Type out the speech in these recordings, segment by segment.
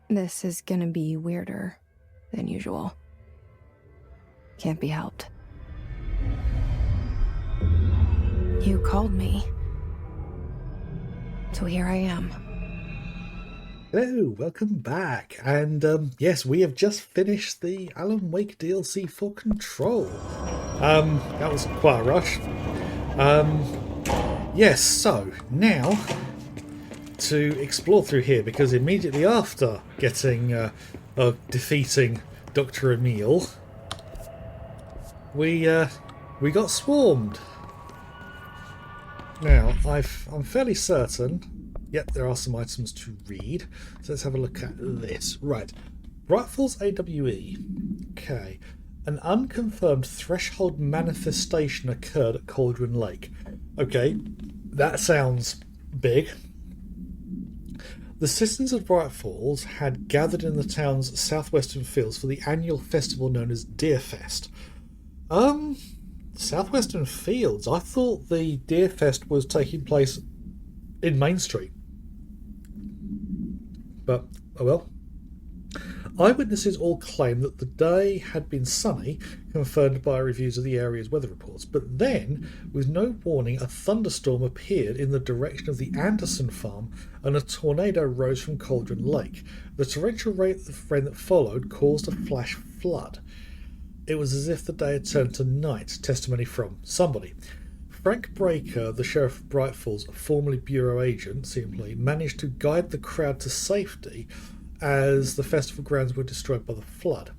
This is gonna be weirder than usual. Can't be helped. You called me. So here I am. Hello, welcome back. And yes, we have just finished the Alan Wake DLC for Control. That was quite a rush. Yes, so now to explore through here, because immediately after getting defeating Dr. Emil, we got swarmed. Now, I'm fairly certain. Yep, there are some items to read. So let's have a look at this. Right. Bright Falls AWE. Okay. An unconfirmed threshold manifestation occurred at Cauldron Lake. Okay. That sounds big. The citizens of Bright Falls had gathered in the town's southwestern fields for the annual festival known as Deerfest. Southwestern Fields? I thought the Deerfest was taking place in Main Street. But, oh well. Eyewitnesses all claim that the day had been sunny, confirmed by reviews of the area's weather reports. But then, with no warning, a thunderstorm appeared in the direction of the Anderson farm and a tornado rose from Cauldron Lake. The torrential rain that followed caused a flash flood. It was as if the day had turned to night, testimony from somebody. Frank Breaker, the sheriff of Bright Falls, formerly bureau agent, seemingly, managed to guide the crowd to safety as the festival grounds were destroyed by the flood.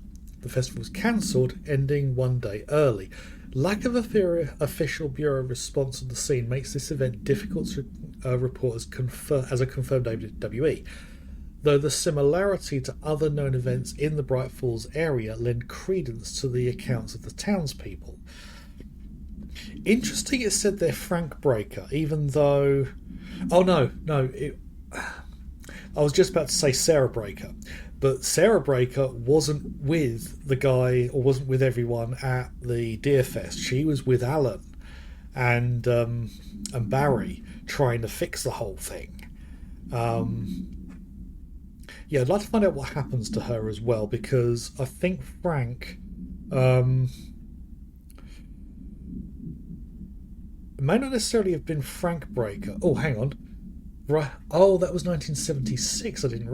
The festival was cancelled, ending one day early. Lack of official bureau response to the scene makes this event difficult to report as a confirmed AWE, though the similarity to other known events in the Bright Falls area lend credence to the accounts of the townspeople. Interesting, it said they're Frank Breaker, even though... Oh, no. I was just about to say Sarah Breaker. But Sarah Breaker wasn't with the guy, or wasn't with everyone at the Deerfest. She was with Alan and Barry, trying to fix the whole thing. Yeah, I'd like to find out what happens to her as well, because I think Frank... It may not necessarily have been Frank Breaker. Oh, hang on. Right. Oh, that was 1976. I didn't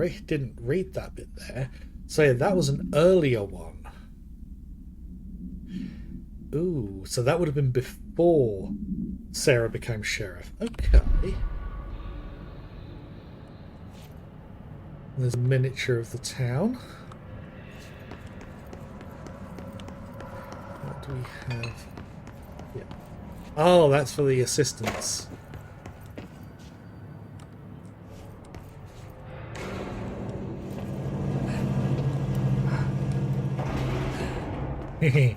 read that bit there. So yeah, that was an earlier one. Ooh, so that would have been before Sarah became sheriff. Okay. There's a miniature of the town. What do we have? Yeah. Oh, that's for the assistants. Okay.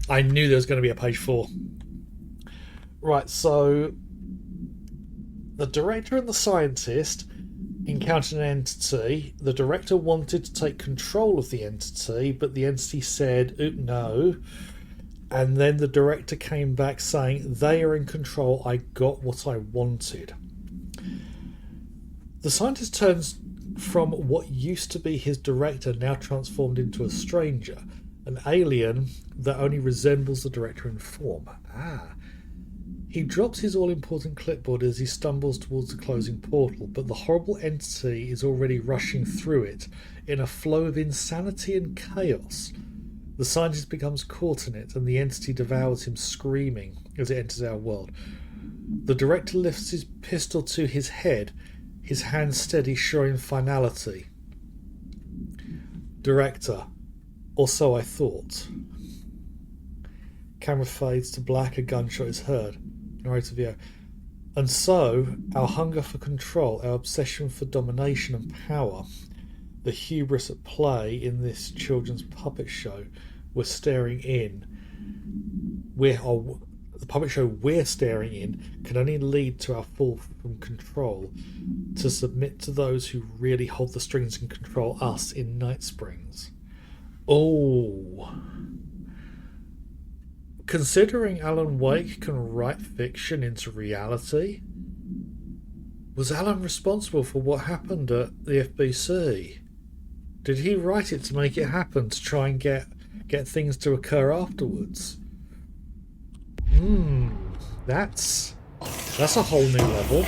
I knew there was going to be a page 4. Right, so the director and the scientist encountered an entity. The director wanted to take control of the entity, but the entity said, no. And then the director came back saying, they are in control, I got what I wanted. The scientist turns from what used to be his director, now transformed into a stranger, an alien that only resembles the director in form. He drops his all-important clipboard as he stumbles towards the closing portal, but the horrible entity is already rushing through it in a flow of insanity and chaos. The scientist becomes caught in it, and the entity devours him, screaming as it enters our world. The director lifts his pistol to his head, his hand steady, showing finality. Director, or so I thought. Camera fades to black, a gunshot is heard. Narrative view. And so, our hunger for control, our obsession for domination and power, the hubris at play in this children's puppet show, we're staring in. The puppet show we're staring in can only lead to our fall from control, to submit to those who really hold the strings and control us in Night Springs. Oh. Considering Alan Wake can write fiction into reality, Was Alan responsible for what happened at the FBC? Did he write it to make it happen, to try and get things to occur afterwards? That's a whole new level.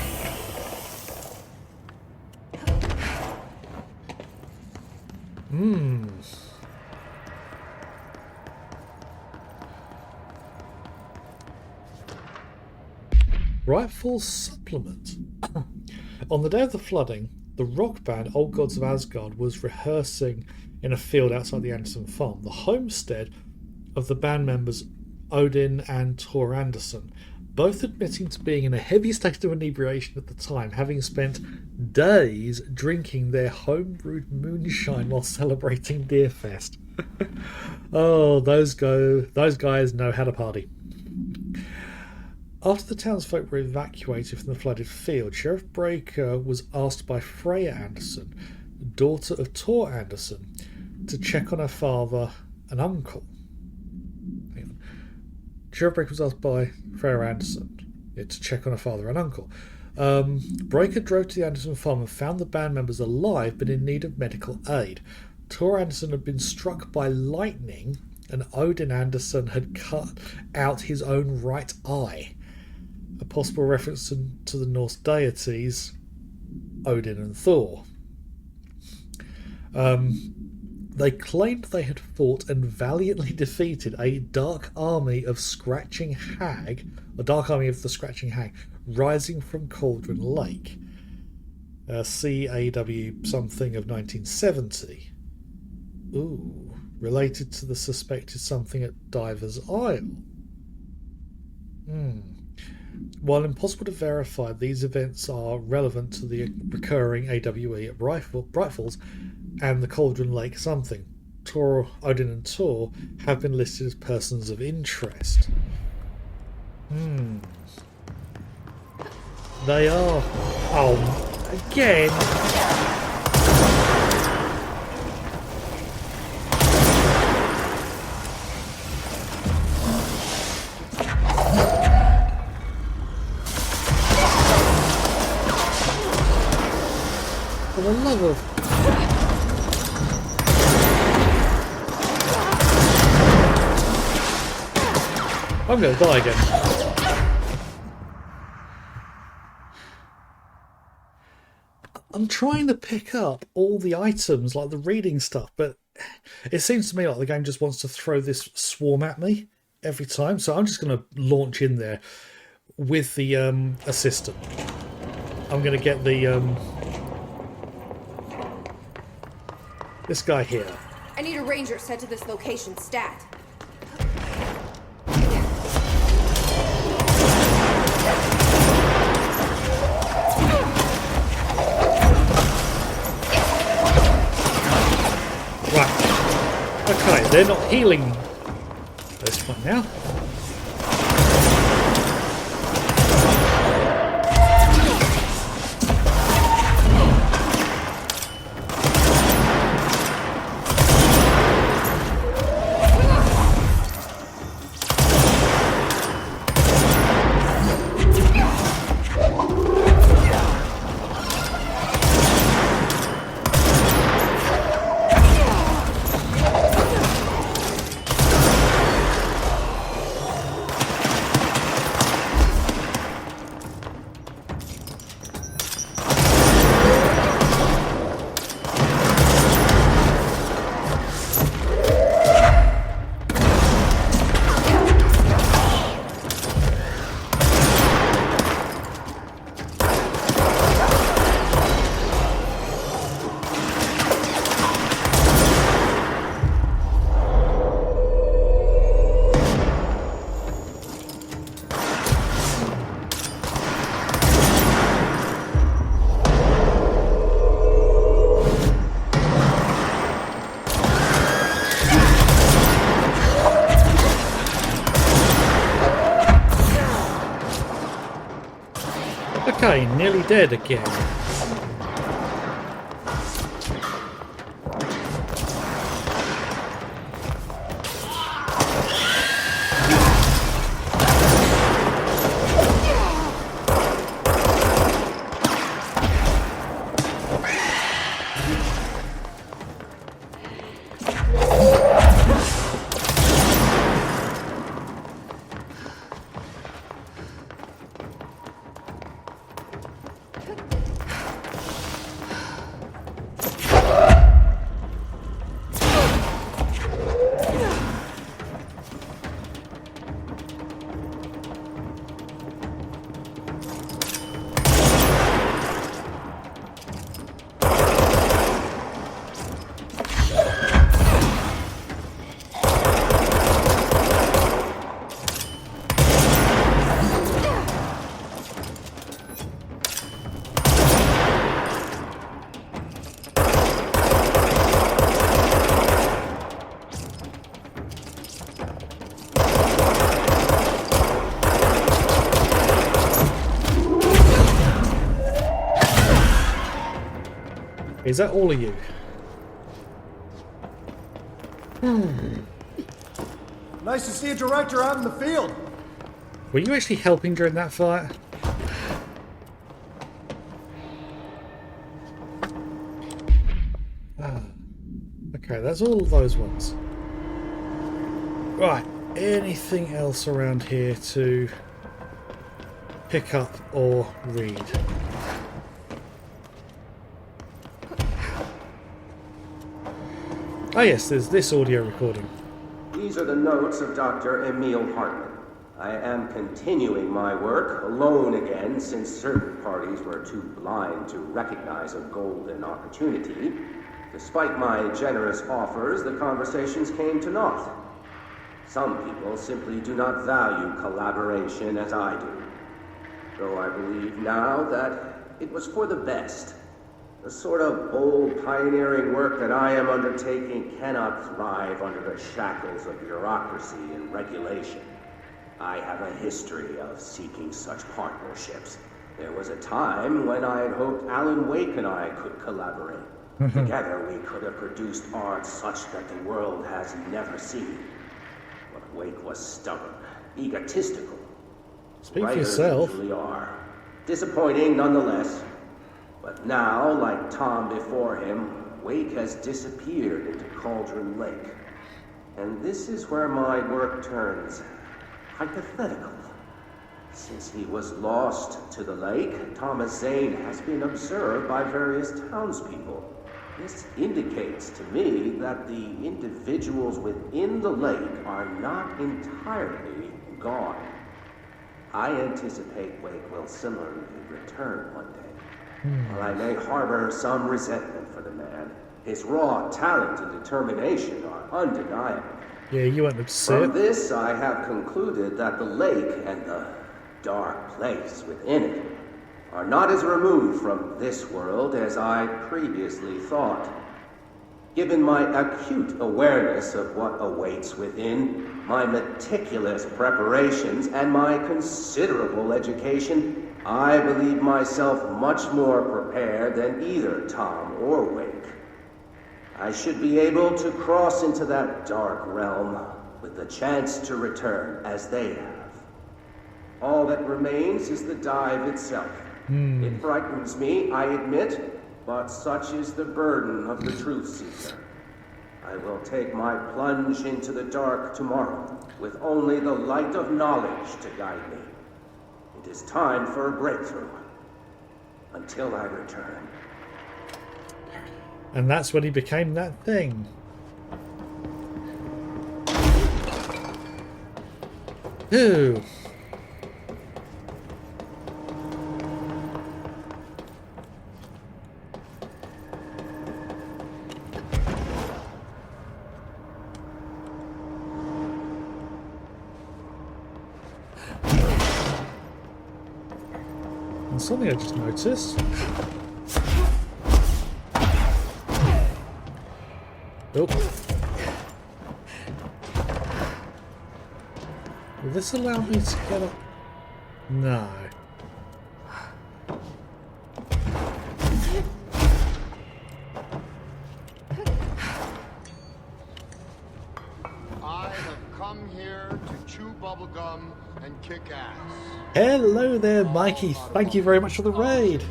Rightful supplement. On the day of the flooding, the rock band Old Gods of Asgard was rehearsing in a field outside the Anderson farm, the homestead of the band members Odin and Tor Anderson, both admitting to being in a heavy state of inebriation at the time, having spent days drinking their home-brewed moonshine while celebrating Deerfest. Oh, those guys know how to party. After the townsfolk were evacuated from the flooded field, Sheriff Breaker was asked by Freya Anderson, daughter of Tor Anderson, to check on her father and uncle. Sheriff Breaker was asked by Freya Anderson to check on her father and uncle. Breaker drove to the Anderson farm and found the band members alive but in need of medical aid. Tor Anderson had been struck by lightning, and Odin Anderson had cut out his own right eye. A possible reference to the Norse deities Odin and Thor. They claimed they had fought and valiantly defeated a dark army of Scratching Hag, a dark army of the Scratching Hag, rising from Cauldron Lake. CAW something of 1970. Ooh, related to the suspected something at Diver's Isle. While impossible to verify, these events are relevant to the recurring AWE at Bright Falls and the Cauldron Lake something. Odin and Tor have been listed as persons of interest. They are. Oh, again. For the love of... I'm going to die again. I'm trying to pick up all the items, like the reading stuff, but it seems to me like the game just wants to throw this swarm at me every time. So I'm just going to launch in there with the assistant. I'm going to get the... this guy here. I need a ranger sent to this location stat. Right. Okay, they're not healing this one now. Okay, nearly dead again. Is that all of you? Nice to see a director out in the field. Were you actually helping during that fight? Okay, that's all of those ones. Right, anything else around here to pick up or read? Ah yes, there's this audio recording. These are the notes of Dr. Emil Hartman. I am continuing my work alone again since certain parties were too blind to recognize a golden opportunity. Despite my generous offers, the conversations came to naught. Some people simply do not value collaboration as I do. Though I believe now that it was for the best. The sort of bold, pioneering work that I am undertaking cannot thrive under the shackles of bureaucracy and regulation. I have a history of seeking such partnerships. There was a time when I had hoped Alan Wake and I could collaborate. Together we could have produced art such that the world has never seen. But Wake was stubborn, egotistical. Speak for Writers yourself. usually are. Disappointing nonetheless. But now, like Tom before him, Wake has disappeared into Cauldron Lake. And this is where my work turns hypothetical. Since he was lost to the lake, Thomas Zane has been observed by various townspeople. This indicates to me that the individuals within the lake are not entirely gone. I anticipate Wake will similarly return one day. While I may harbor some resentment for the man, his raw talent and determination are undeniable. Yeah, you weren't upset. From this, I have concluded that the lake and the dark place within it are not as removed from this world as I previously thought. Given my acute awareness of what awaits within, my meticulous preparations, and my considerable education, I believe myself much more prepared than either Tom or Wake. I should be able to cross into that dark realm with the chance to return as they have. All that remains is the dive itself. It frightens me, I admit, but such is the burden of the truth seeker. I will take my plunge into the dark tomorrow, with only the light of knowledge to guide me. It is time for a breakthrough. Until I return. And that's when he became that thing. Ooh. And something I just noticed. Oh. Will this allow me to get up? No. I have come here to chew bubblegum and kick ass. Hello there, Mikey. Thank you very much for the raid.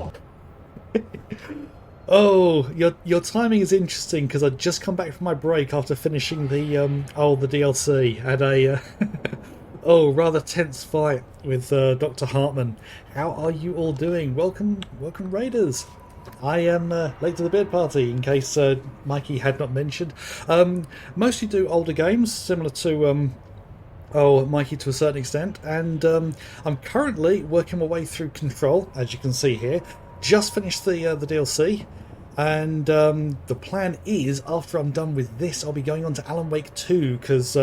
Oh, your timing is interesting because I'd just come back from my break after finishing the the DLC. Had a rather tense fight with Dr. Hartman. How are you all doing? Welcome raiders. I am late to the beard party, in case Mikey had not mentioned. Mostly do older games, similar to Mikey to a certain extent, and I'm currently working my way through Control, as you can see here. Just finished the DLC, and the plan is, after I'm done with this, I'll be going on to Alan Wake 2, because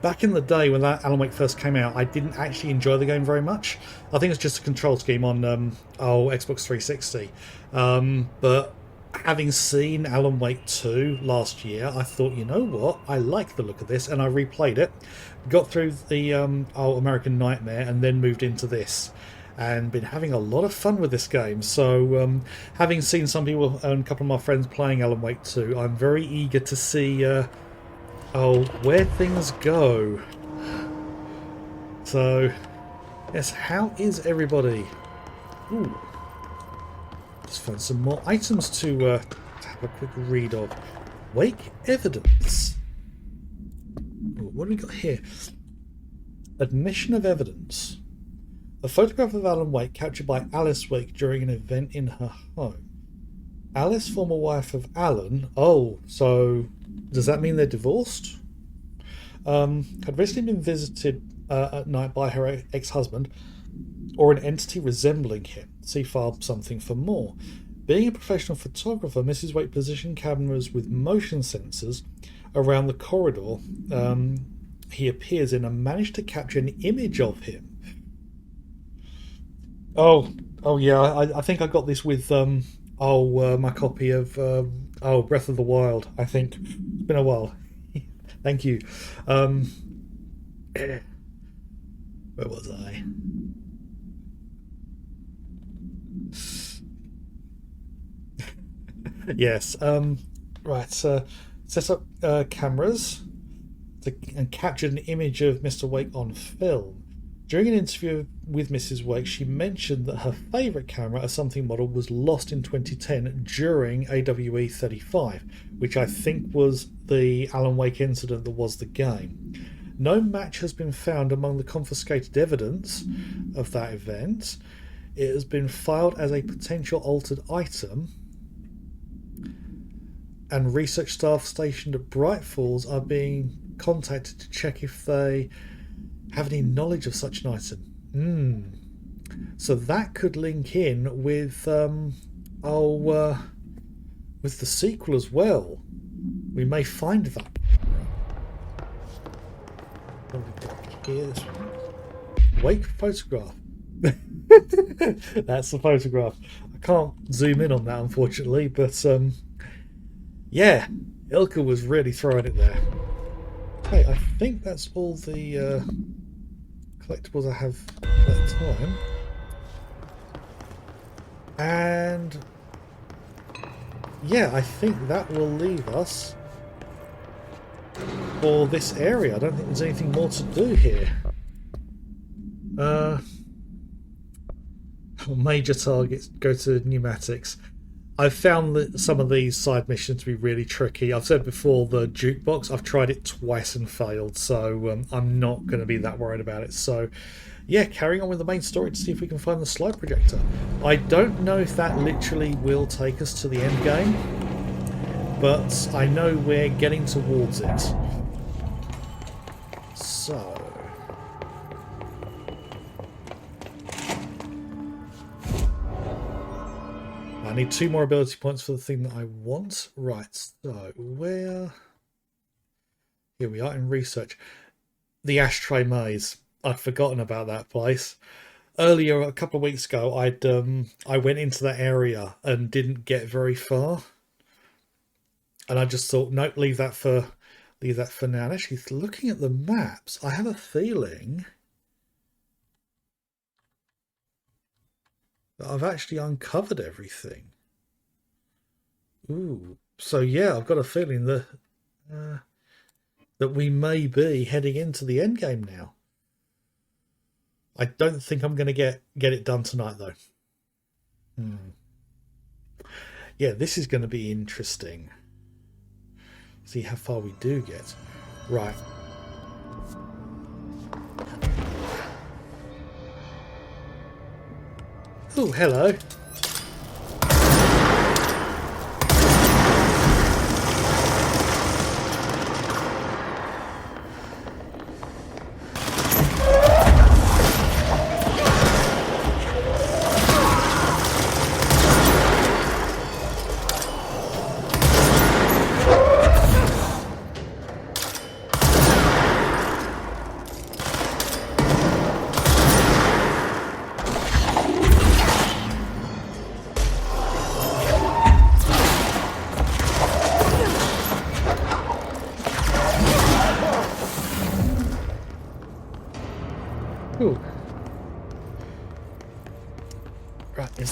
back in the day when that Alan Wake first came out, I didn't actually enjoy the game very much. I think it's just a control scheme on Xbox 360. But having seen Alan Wake 2 last year, I thought, you know what, I like the look of this, and I replayed it, got through the American Nightmare, and then moved into this. and been having a lot of fun with this game. So, having seen some people and a couple of my friends playing Alan Wake 2, I'm very eager to see where things go. So, yes, how is everybody? Ooh. Just found some more items to have a quick read of. Wake evidence. Ooh, what do we got here? Admission of evidence. A photograph of Alan Wake captured by Alice Wake during an event in her home. Alice, former wife of Alan. Oh, so does that mean they're divorced? Had recently been visited at night by her ex-husband or an entity resembling him. See file something for more. Being a professional photographer, Mrs. Wake positioned cameras with motion sensors around the corridor he appears in and managed to capture an image of him. Oh yeah, I think I got this with my copy of Breath of the Wild. I think it's been a while. Thank you. Where was I? Yes. Right. Set up cameras and captured an image of Mr. Wake on film. During an interview with Mrs. Wake, she mentioned that her favourite camera, a something model, was lost in 2010 during AWE 35, which I think was the Alan Wake incident that was the game. No match has been found among the confiscated evidence of that event. It has been filed as a potential altered item, and research staff stationed at Bright Falls are being contacted to check if they have any knowledge of such an item. So that could link in with with the sequel as well. We may find that. What have we got here? This one. Wake photograph. That's the photograph. I can't zoom in on that, unfortunately, but yeah, Ilka was really throwing it there. Okay, I think that's all the collectibles I have at that time. And yeah, I think that will leave us for this area. I don't think there's anything more to do here. Major targets, go to pneumatics. I've found that some of these side missions to be really tricky. I've said before, the jukebox, I've tried it twice and failed, so I'm not going to be that worried about it. So yeah, carrying on with the main story to see if we can find the slide projector. I don't know if that literally will take us to the end game, but I know we're getting towards it. So I need 2 more ability points for the thing that I want. Right, so where... Here we are in research. The Ashtray Maze. I'd forgotten about that place. Earlier, a couple of weeks ago, I went into that area and didn't get very far. And I just thought, nope, leave that for now. And actually, looking at the maps, I have a feeling that I've actually uncovered everything. Ooh, so yeah, I've got a feeling that that we may be heading into the end game now. I don't think I'm going to get it done tonight, though. Yeah, this is going to be interesting. See how far we do get. Right. Oh, hello.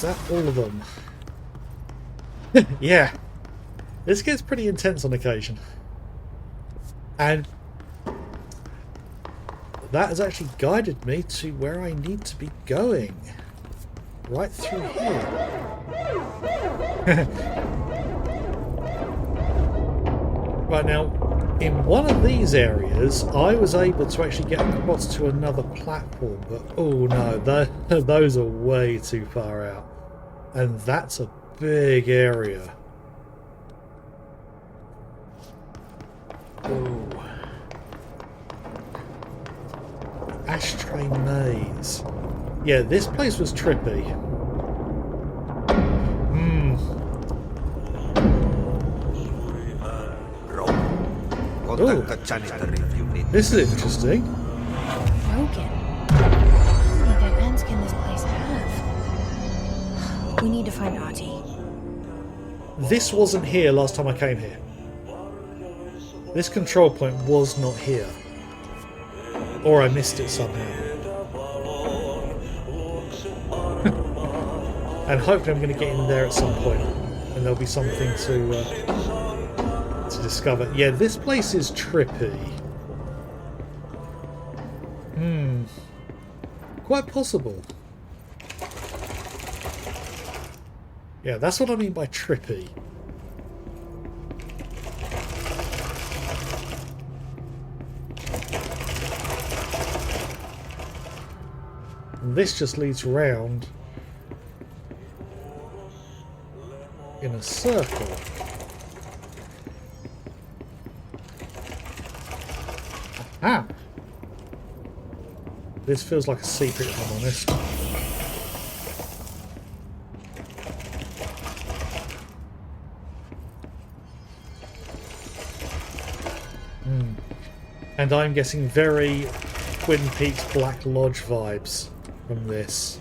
Is that all of them? Yeah. This gets pretty intense on occasion. And that has actually guided me to where I need to be going. Right through here. Right now, in one of these areas, I was able to actually get across to another platform, but oh no, those are way too far out. And that's a big area. Oh. Ashtray Maze. Yeah, this place was trippy. Ooh. This is interesting. Broken. How many dead ends can this place have? We need to find Ahti. This wasn't here last time I came here. This control point was not here. Or I missed it somehow. And hopefully I'm going to get in there at some point. And there'll be something to discover. Yeah, this place is trippy. Quite possible. Yeah, that's what I mean by trippy. And this just leads round in a circle. Ah! This feels like a secret, if I'm honest. And I'm getting very Twin Peaks Black Lodge vibes from this.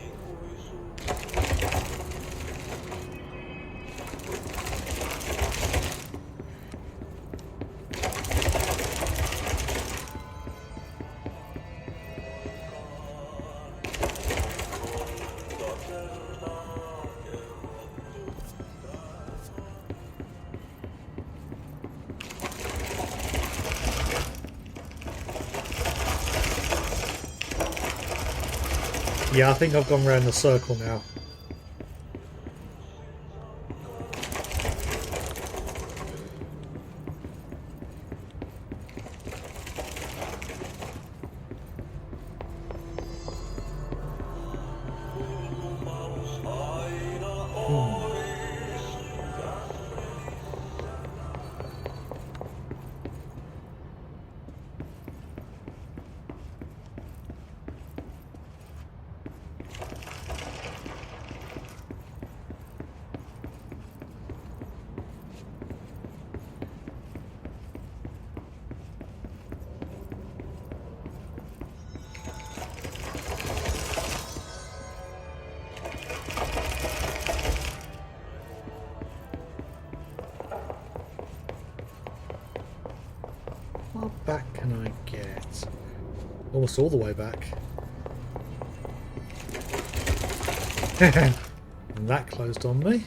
Yeah, I think I've gone round the circle now. How far back can I get? Almost all the way back. And that closed on me.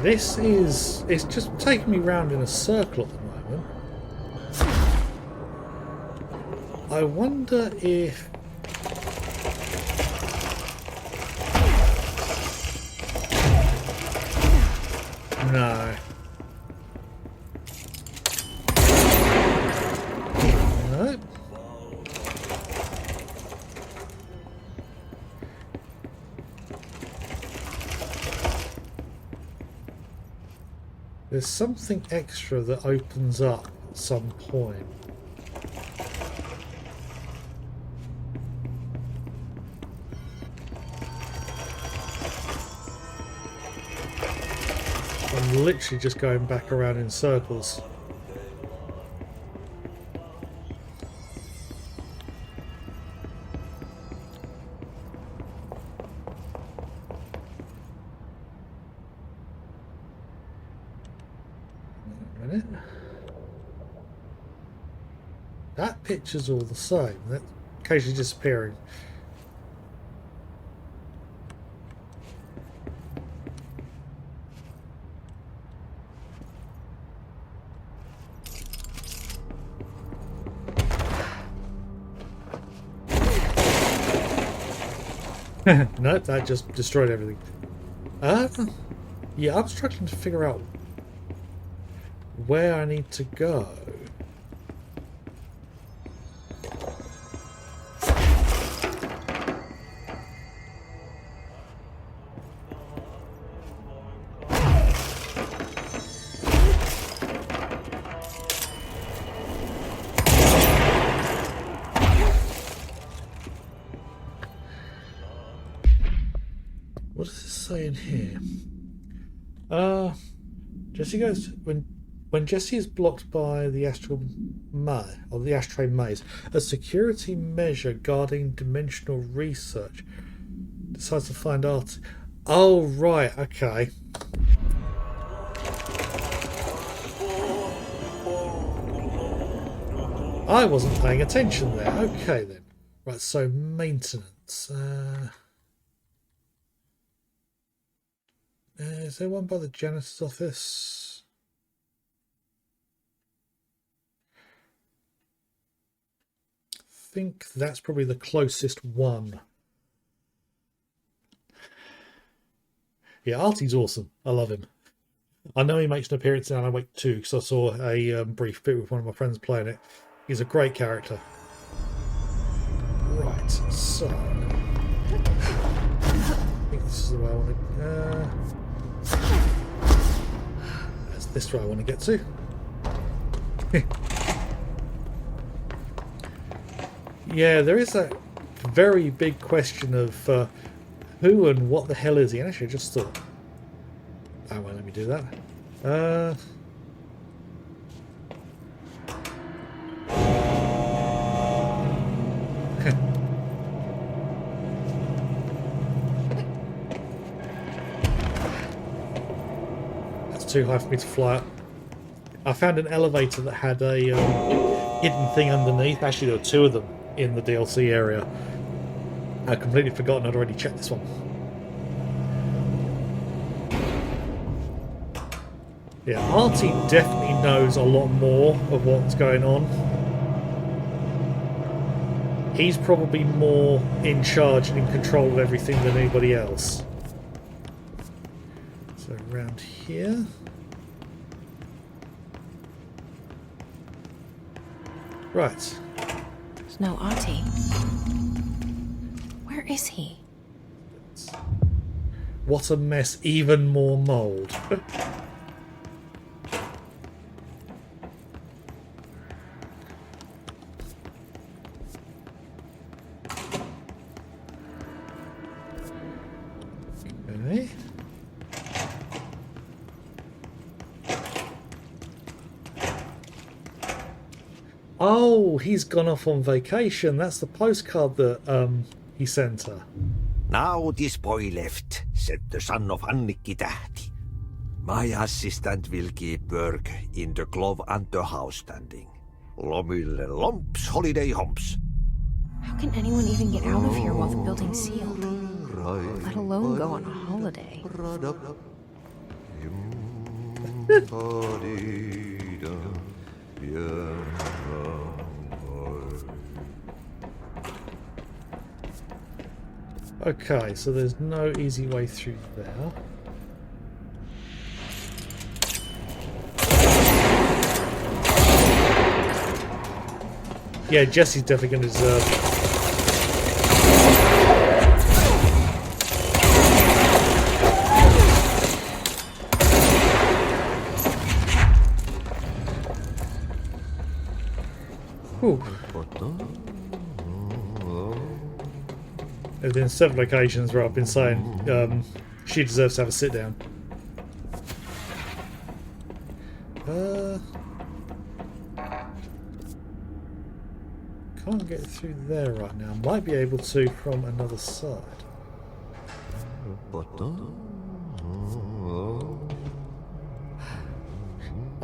This is... it's just taking me round in a circle at the moment. I wonder if... no. No. There's something extra that opens up at some point. I'm literally just going back around in circles. a minute. That picture's all the same. That's occasionally disappearing. Nope, that just destroyed everything. Yeah, I'm struggling to figure out where I need to go. What does this say in here? Jesse goes when Jesse is blocked by the astral or the ashtray maze, a security measure guarding dimensional research decides to find art. Oh right, okay. I wasn't paying attention there. Okay then. Right, so maintenance. Is there one by the janitor's office? I think that's probably the closest one. Yeah, Artie's awesome. I love him. I know he makes an appearance in Alan Wake 2 because I saw a brief bit with one of my friends playing it. He's a great character. Right, so... I think this is the way I want to... that's this way I want to get to. Yeah, there is a very big question of who and what the hell is he? And actually, I just thought... Oh, well, let me do that. Too high for me to fly up. I found an elevator that had a hidden thing underneath. Actually, there were two of them in the DLC area. I'd completely forgotten I'd already checked this one. Yeah, Artie definitely knows a lot more of what's going on. He's probably more in charge and in control of everything than anybody else. So around here. Right. There's no Artie. Where is he? What a mess, even more mold. Okay. Oh, he's gone off on vacation. That's the postcard that he sent her. Now this boy left, said the son of Annikki Tähti. My assistant will keep work in the glove and the house standing. Lomille lomps, holiday humps. How can anyone even get out of here while the building's sealed? Let alone go on a holiday. Okay, so there's no easy way through there. Yeah, Jesse's definitely going to deserve it. Whew. There's been several occasions where I've been saying she deserves to have a sit down. Can't get through there right now. Might be able to from another side.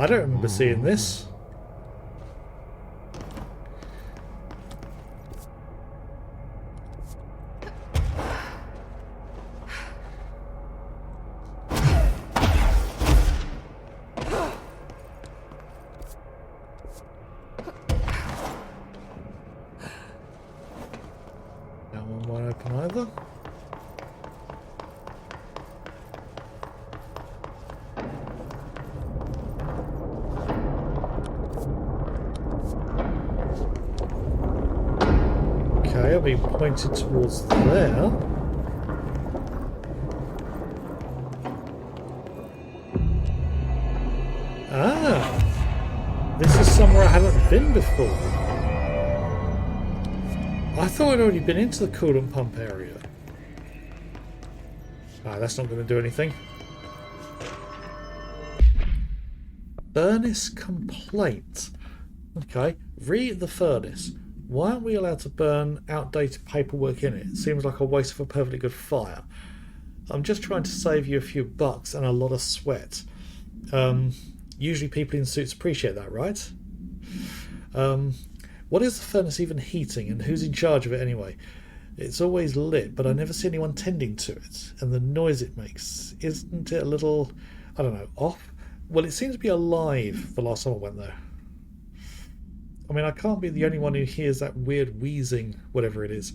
I don't remember seeing this. That one won't open either. Okay, I'll be pointed towards there. Ah! This is somewhere I haven't been before. I thought I'd already been into the coolant pump area. Ah, that's not going to do anything. Furnace complaint. Okay, read the furnace. Why aren't we allowed to burn outdated paperwork in it? It seems like a waste of a perfectly good fire. I'm just trying to save you a few bucks and a lot of sweat. Usually people in suits appreciate that, right? What is the furnace even heating, and who's in charge of it anyway? It's always lit, but I never see anyone tending to it. And the noise it makes, isn't it a little, I don't know, off? Well, it seems to be alive the last time I went there. I mean, I can't be the only one who hears that weird wheezing, whatever it is.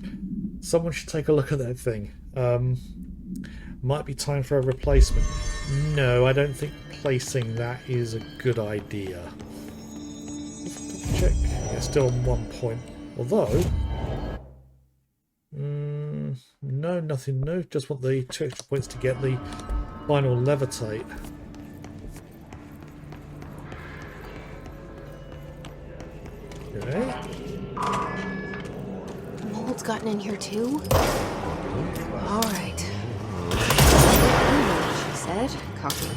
Someone should take a look at that thing. Might be time for a replacement. No, I don't think placing that is a good idea. Check. Yeah, still on 1 point. Although... no, nothing new. Just want the 2 extra points to get the final levitate. Okay. Mold's gotten in here too? Alright. She said, coffee.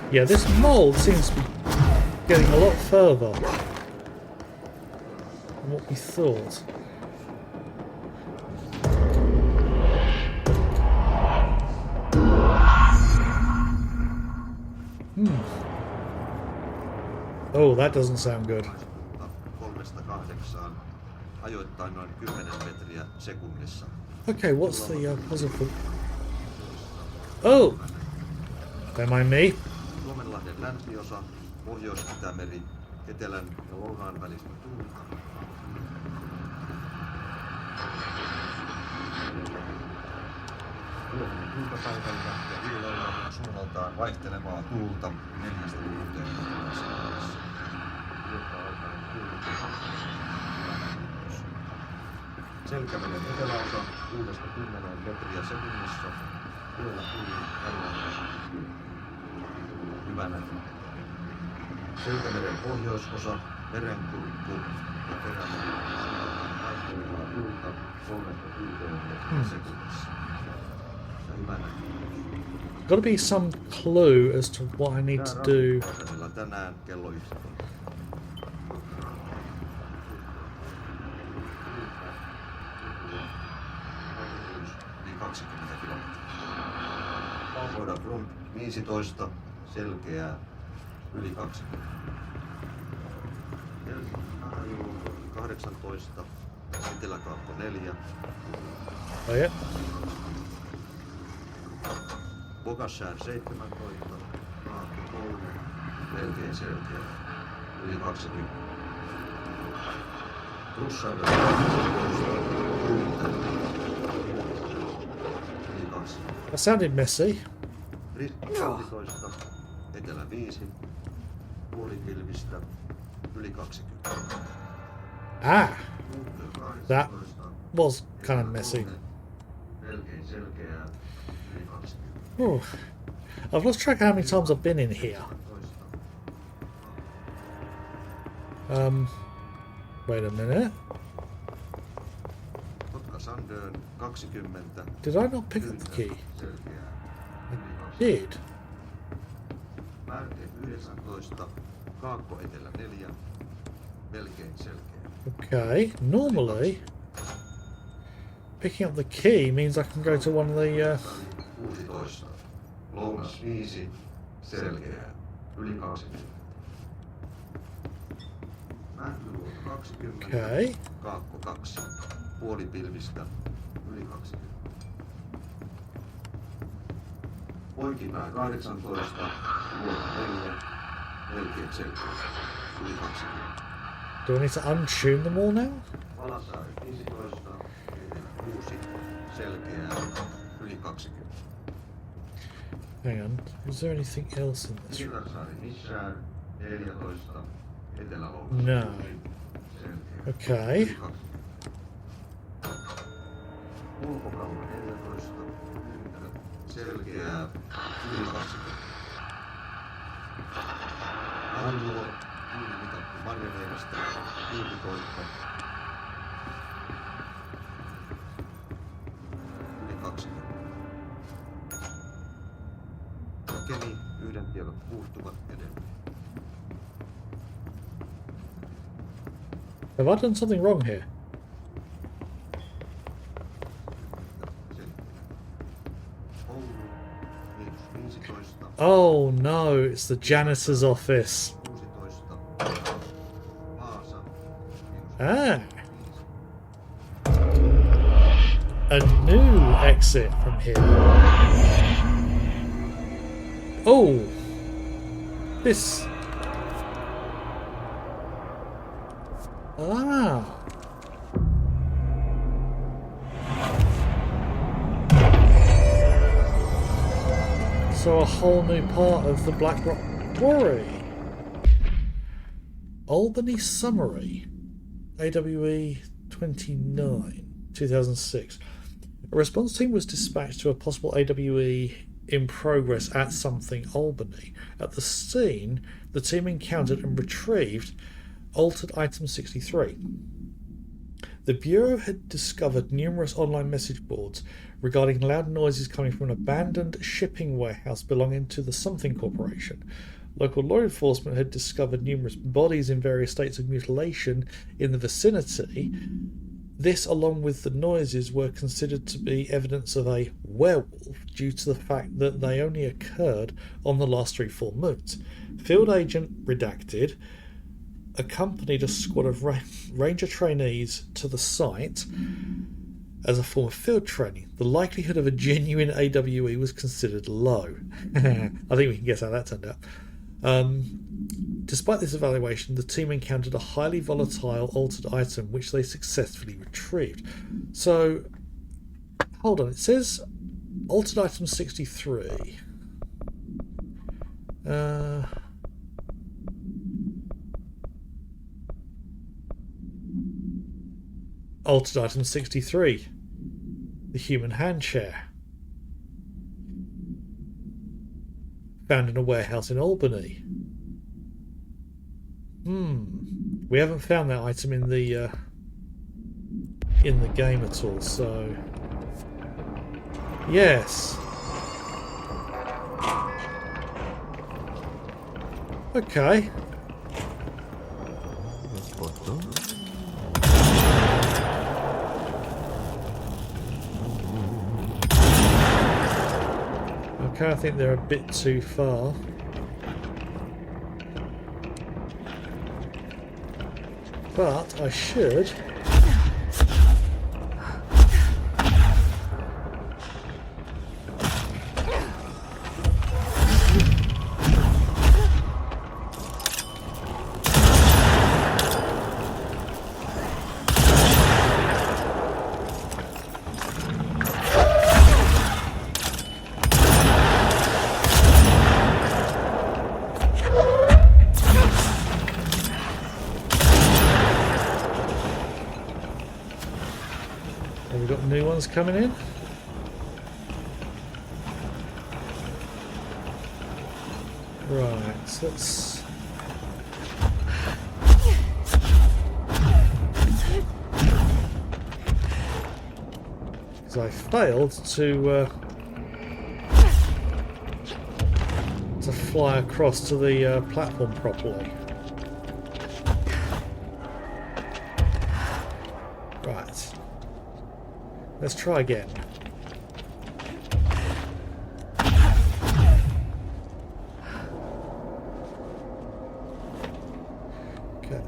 Yeah, this mold seems to be getting a lot further than what we thought. Oh, that doesn't sound good. 3-8, ajoittain noin 10 metriä sekunnissa. Okay, what's the puzzle? Oh! Don't mind me. Suomenlahden länsiosa, Pohjois-Itämeri, etelän ja lounaan välistä tuulta. Huomenna iltapäivällä ja illalla suunnaltaan vaihtelevaa tuulta 4-6 metriä. Selkämeren eteläosa 6-10 metriä sekunnissa. Yöllä tuli hyvänä. Selkämeren pohjoisosa, merenkurkku ja perämeren vaihtelevaa tuulta 3-6 metriä sekunnissa. Ja hyvänä. Got to be some clue as to what I need to do. Tänään kello 11. 20 kilometriä. Vodafront 15, selkeää, yli 20. Helsinki 18, Eteläkaakko 4. Oh yeah. Bogassään 17, Raakko 3, melkein selkeä, yli 20. Trussarilla 17, 2. That sounded messy. Risti 16, etelä 5, puolipilvistä, yli 20. Ah, Uutö that 18, was kind of messy. melkein selkeää, yli 20. Ooh. I've lost track of how many times I've been in here. Wait a minute. Kotka Sandön 20. Did I not pick up the key? Selkeää. Did. Märke 19. Kaakko etelä 4. Melkein selkeä. Okay, normally picking up the key means I can go to one of the 16. Lounas 5. Selkeää. Yli 20. Mäntyluoto 20. Okay. Kaakko 2. Puolipilvistä. Yli 20. Poikipää 18. Luota 4. Melkein selkeä. Yli 20. Do I need to untune them all now? Valasaari 15. Etelä 6. Selkeää. Yli 20. Hang on. Is there anything else in this room? Pietarsaari missään 14. Etelä-Lounas No. 6. Selkeää. Okay. Yli 20. Ulkokauma 14. Selkeää. Yli 20. Annuo. Mitattu Marjaniemestä. 16. Yli 20. Kemi. Yhden tiedot puuttuvat edelleen. Have I done something wrong here? Oulu. -15. Oh no, it's the janitor's office. 16. Vaasa. Ah. A new exit from here. Oh. This. Ah. So a whole new part of the Black Rock Quarry. Albany Summary. AWE 29, 2006. A response team was dispatched to a possible AWE in progress at something Albany. At the scene, the team encountered and retrieved altered item 63. The Bureau had discovered numerous online message boards regarding loud noises coming from an abandoned shipping warehouse belonging to the Something Corporation. Local law enforcement had discovered numerous bodies in various states of mutilation in the vicinity. This, along with the noises, were considered to be evidence of a werewolf due to the fact that they only occurred on the last 3 full moons. Field Agent Redacted accompanied a squad of ranger trainees to the site as a form of field training. The likelihood of a genuine AWE was considered low. I think we can guess how that turned out. Despite this evaluation, the team encountered a highly volatile altered item which they successfully retrieved. So, hold on, it says altered item 63. Altered item 63. The human hand chair. Found in a warehouse in Albany. We haven't found that item in the game at all, so yes. Okay. Okay, I think they're a bit too far. But I should. Have we got new ones coming in? Right, so let's... Because I failed to fly across to the platform properly. Right. Let's try again. Okay.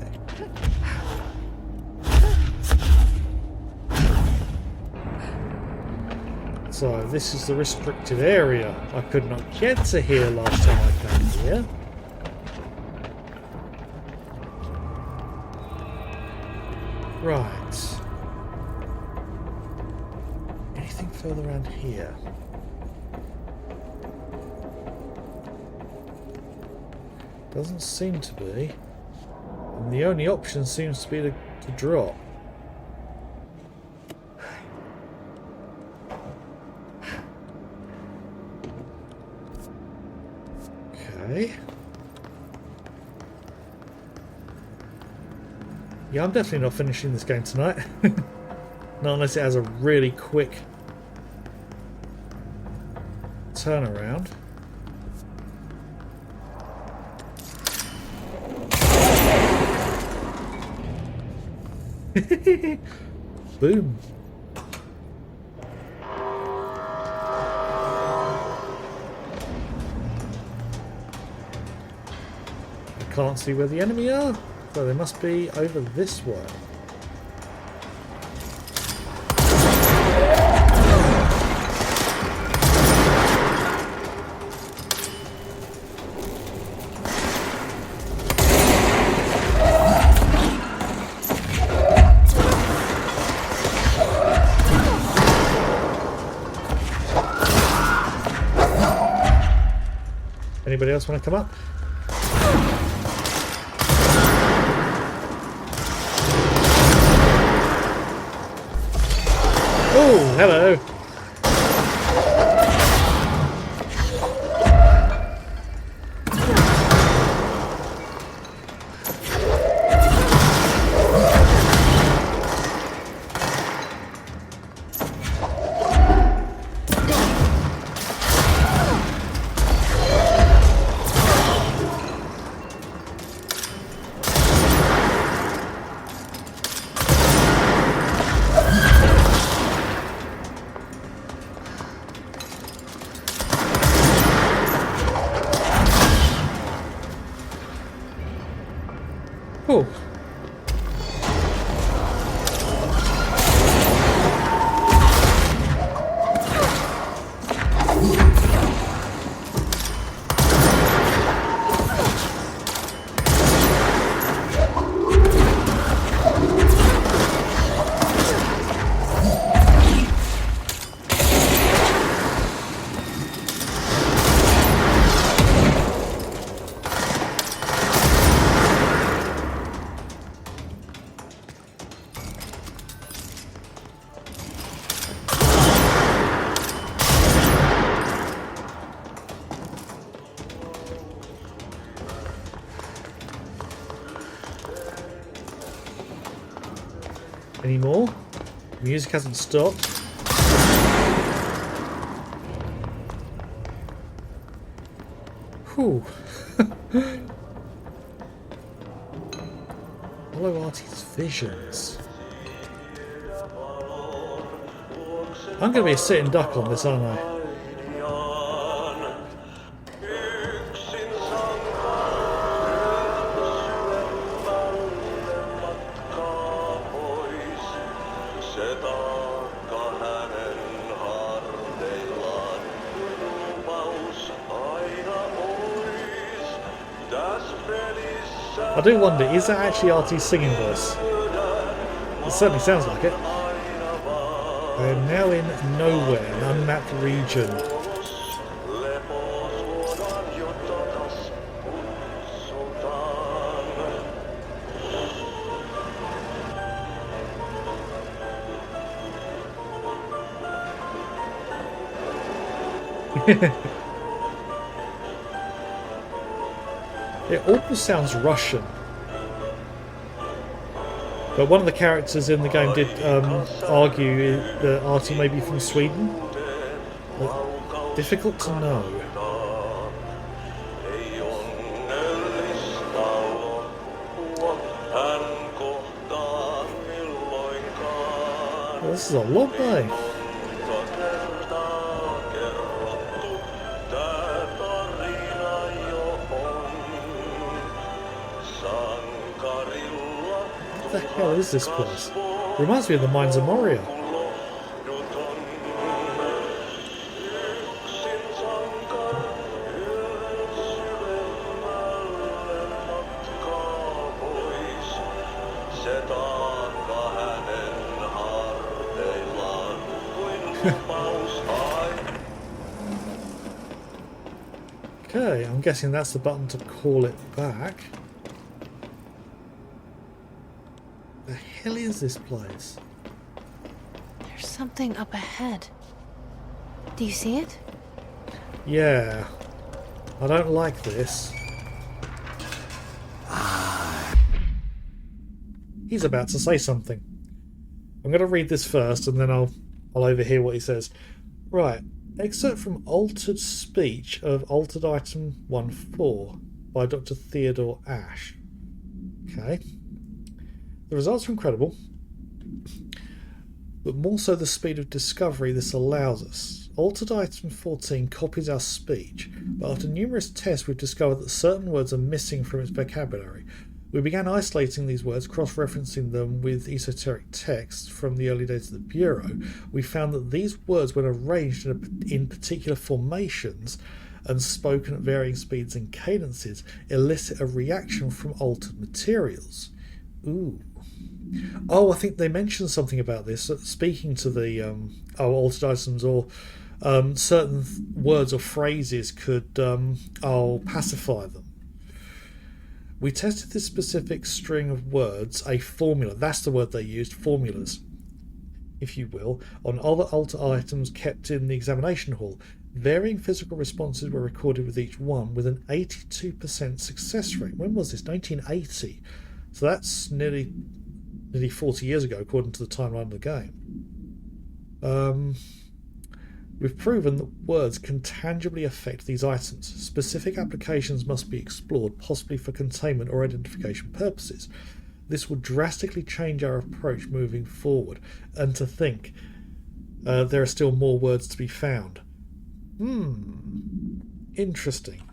So this is the restricted area. I could not get to here last time I came here. Right. Anything further around here? Doesn't seem to be. And the only option seems to be to drop. Okay. Yeah, I'm definitely not finishing this game tonight. Not unless it has a really quick turnaround. Boom. I can't see where the enemy are, so they must be over this way. Anybody else want to come up? Oh, hello. Oh. Any more? Music hasn't stopped. Whew. Follow Artie's visions. I'm going to be a sitting duck on this, aren't I? I do wonder, is that actually Artie's singing voice? It certainly sounds like it. I am now in nowhere, an unmapped region. It almost sounds Russian. But one of the characters in the game did argue that Artie may be from Sweden. But difficult to know. Well, this is a long day. What the hell is this place? Reminds me of the Mines of Moria. Okay, I'm guessing that's the button to call it back. The hell is this place? There's something up ahead. Do you see it? Yeah. I don't like this. He's about to say something. I'm going to read this first and then I'll overhear what he says. Right. Excerpt from Altered Speech of Altered Item 1.4 by Dr. Theodore Ash. Okay. The results are incredible, but more so the speed of discovery this allows us. Altered Item 14 copies our speech, but after numerous tests we've discovered that certain words are missing from its vocabulary. We began isolating these words, cross-referencing them with esoteric texts from the early days of the Bureau. We found that these words, when arranged in particular formations and spoken at varying speeds and cadences, elicit a reaction from altered materials. Ooh. Oh, I think they mentioned something about this, speaking to the altered items, or certain words or phrases could pacify them. We tested this specific string of words, a formula, that's the word they used, formulas, if you will, on other altered items kept in the examination hall. Varying physical responses were recorded with each one, with an 82% success rate. When was this? 1980. So that's nearly 40 years ago, according to the timeline of the game. We've proven that words can tangibly affect these items. Specific applications must be explored, possibly for containment or identification purposes. This will drastically change our approach moving forward. And to think, there are still more words to be found. Interesting.